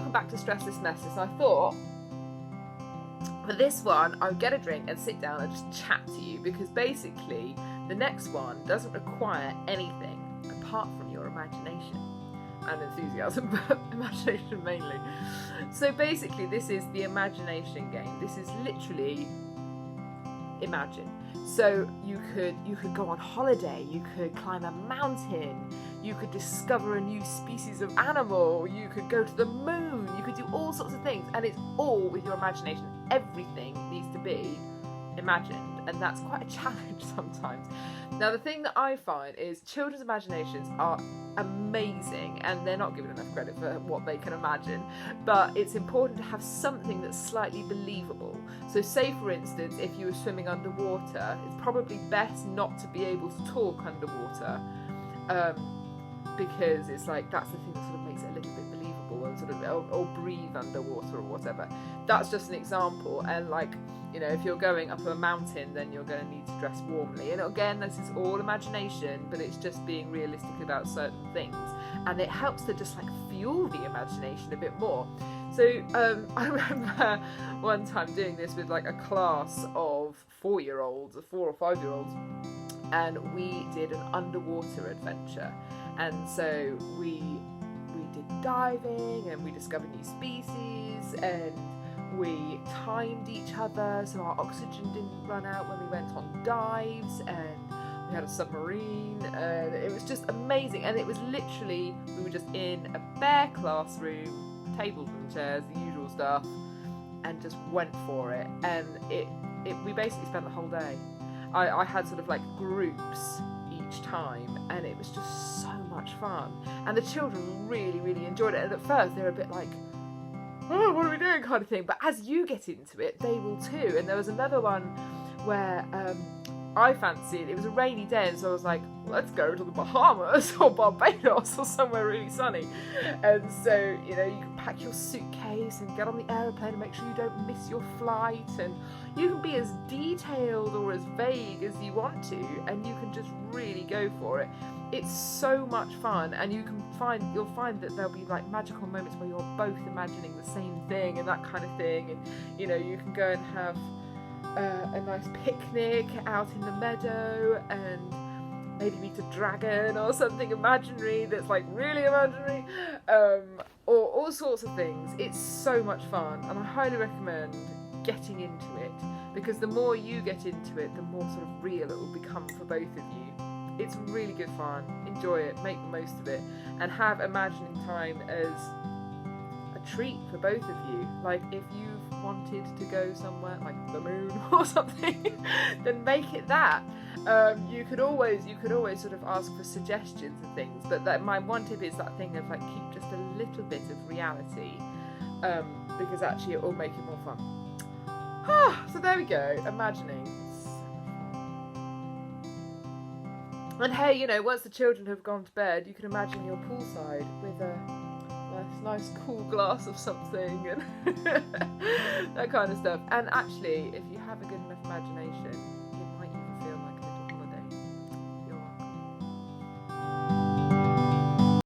welcome back to Stressless Messless. I thought for this one I would get a drink and sit down and just chat to you, because basically the next one doesn't require anything apart from your imagination and enthusiasm, but imagination mainly. So basically this is the imagination game. This is literally imagine. So you could go on holiday, you could climb a mountain, you could discover a new species of animal, you could go to the moon, you could do all sorts of things, and it's all with your imagination. Everything needs to be imagined, and that's quite a challenge sometimes. Now the thing that I find is children's imaginations are amazing, and they're not given enough credit for what they can imagine, but it's important to have something that's slightly believable. So say for instance, if you were swimming underwater, it's probably best not to be able to talk underwater, because it's like that's the thing that sort of makes it a little bit believable, and sort of or breathe underwater or whatever. That's just an example. And like, you know, if you're going up a mountain, then you're going to need to dress warmly. And again, this is all imagination, but it's just being realistic about certain things, and it helps to just like fuel the imagination a bit more. So I remember one time doing this with like a class of 4-year-olds or 4 or 5-year-olds, and we did an underwater adventure. And so we did diving, and we discovered new species, and we timed each other so our oxygen didn't run out when we went on dives, and we had a submarine, and it was just amazing. And it was literally, we were just in a bare classroom, tables and chairs, the usual stuff, and just went for it. And we basically spent the whole day. I had sort of like groups each time, and it was just so much fun, and the children really enjoyed it. And at first they were a bit like, oh, what are we doing kind of thing, but as you get into it they will too. And there was another one where I fancied, it was a rainy day, and so I was like, let's go to the Bahamas or Barbados or somewhere really sunny. And so, you know, you can pack your suitcase and get on the aeroplane and make sure you don't miss your flight, and you can be as detailed or as vague as you want to, and you can just really go for it. It's so much fun, and you'll find that there'll be like magical moments where you're both imagining the same thing and that kind of thing. And you know, you can go and have a nice picnic out in the meadow, and maybe meet a dragon or something imaginary that's like really imaginary, or all sorts of things. It's so much fun, and I highly recommend getting into it, because the more you get into it, the more sort of real it will become for both of you. It's really good fun. Enjoy it, make the most of it, and have imagining time as a treat for both of you. Like if you've wanted to go somewhere like the moon or something, then make it that. You could always sort of ask for suggestions and things, but my one tip is that thing of like keep just a little bit of reality, because actually it will make it more fun. So there we go, imagining. And hey, you know, once the children have gone to bed, you can imagine you're poolside with a nice cool glass of something and that kind of stuff. And actually, if you have a good enough imagination,